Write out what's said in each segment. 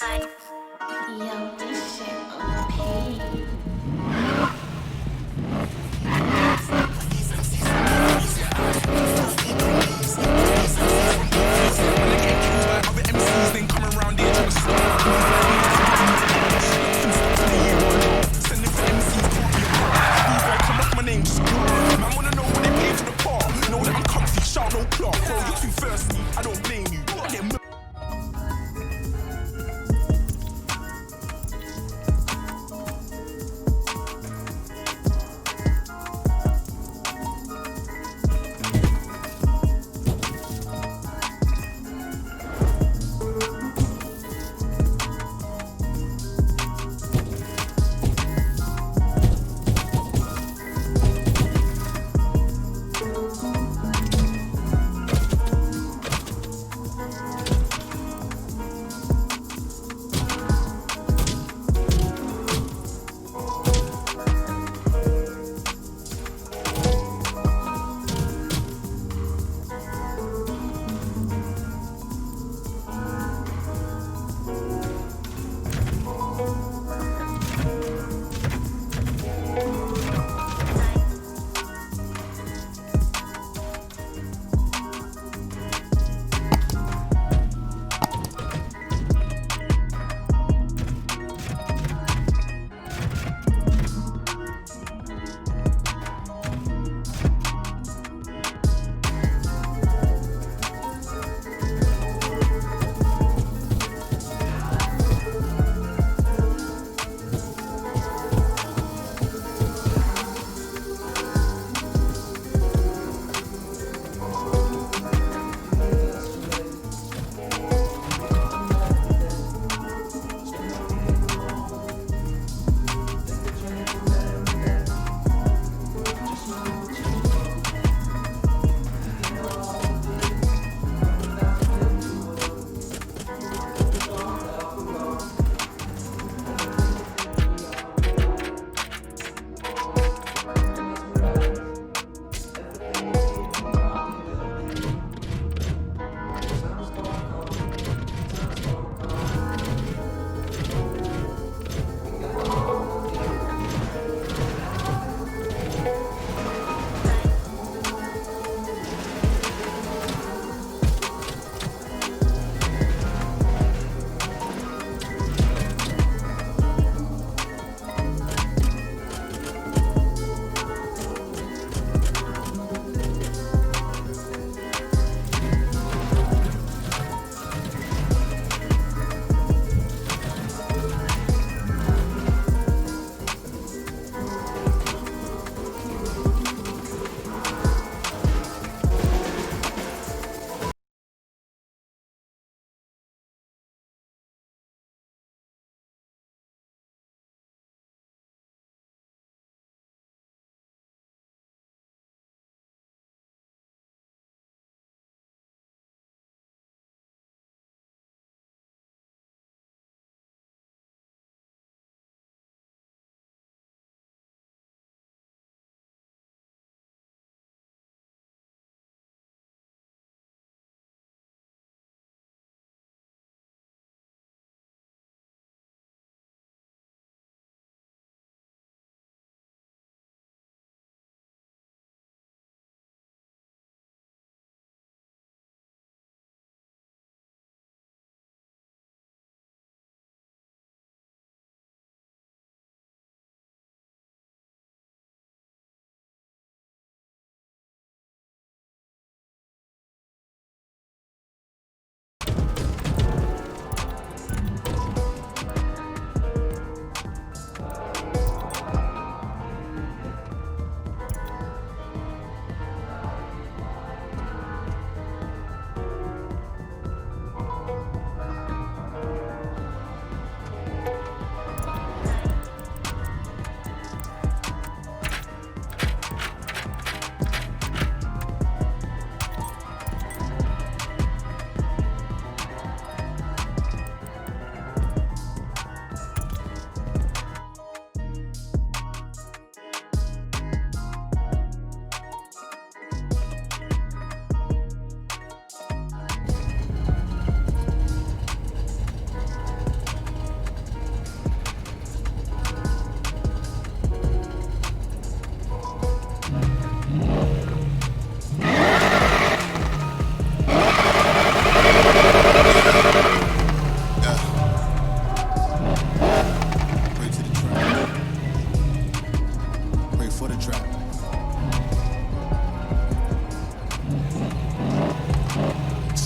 Yo, this shit OP.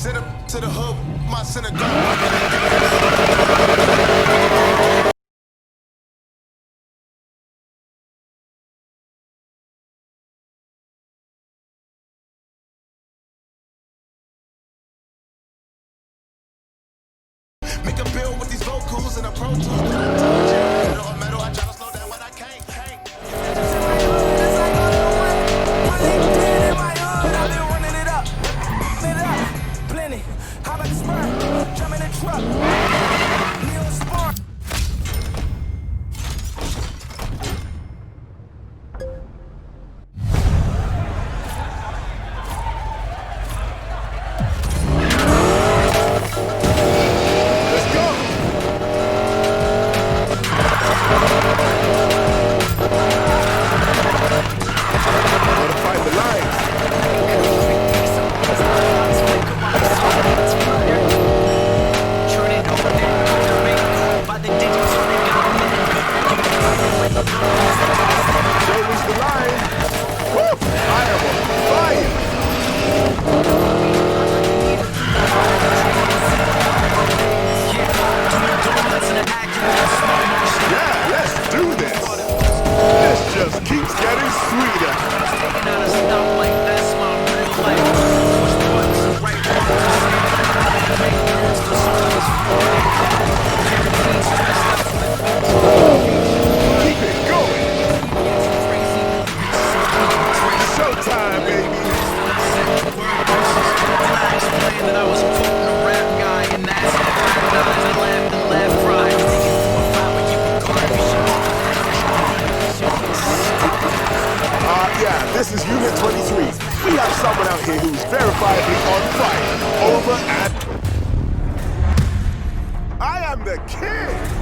Sit up to the hood, my synagogue. Make a bill with these vocals and a pro tools. Metal, I try to slow down, but I can't. How about the sperm? Jump in the truck. Neil Spark. Let's go. Wanna find the line? Don't lose the line. Woo! I am on fire. Yeah, let's do this. This just keeps getting sweeter. Keep it going. Showtime, baby. Yeah, this is Unit 23. We have someone out here who's verifiably on fire. Over at... I am the king!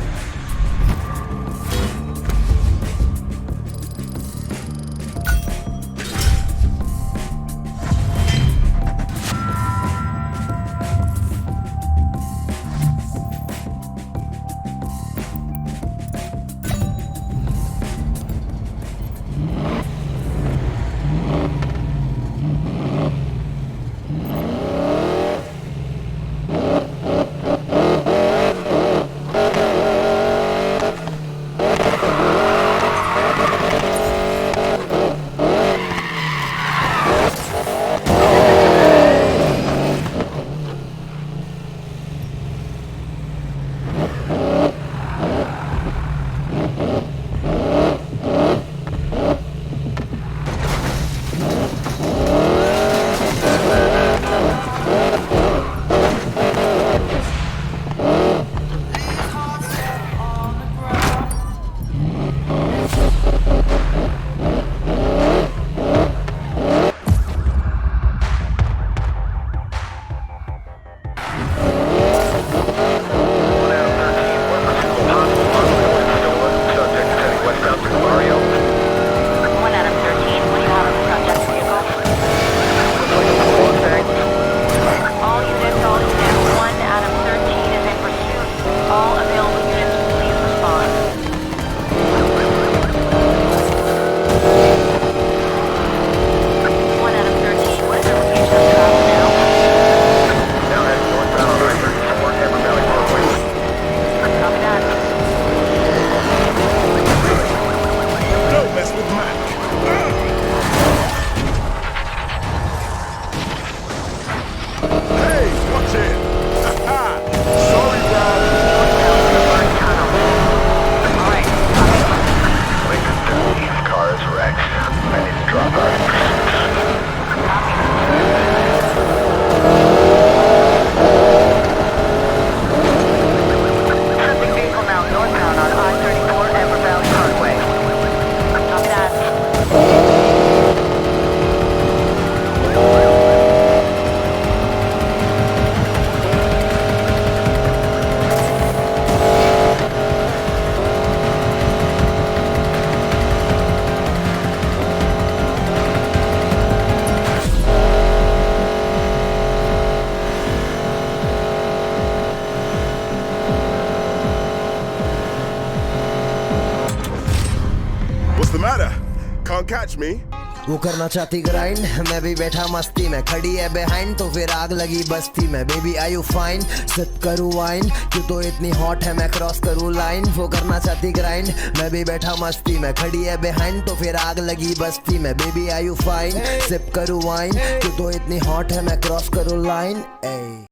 What's the matter? Can't catch me? वो करना चाहती grind, मैं भी बैठा मस्ती में, खड़ी है बिहाइंड तो फिर आग लगी बस्ती में। Baby are you fine, sip करूँ वाइन, क्यों तो इतनी हॉट है मैं क्रॉस करूँ लाइन। वो करना चाहती ग्राइंड, मैं भी बैठा मस्ती में, खड़ी है बिहाइंड तो फिर आग लगी बस्ती में। Baby are you fine, sip करूँ वाइन, क्यों तो इतनी हॉट है मैं क्रॉस करूँ लाइन।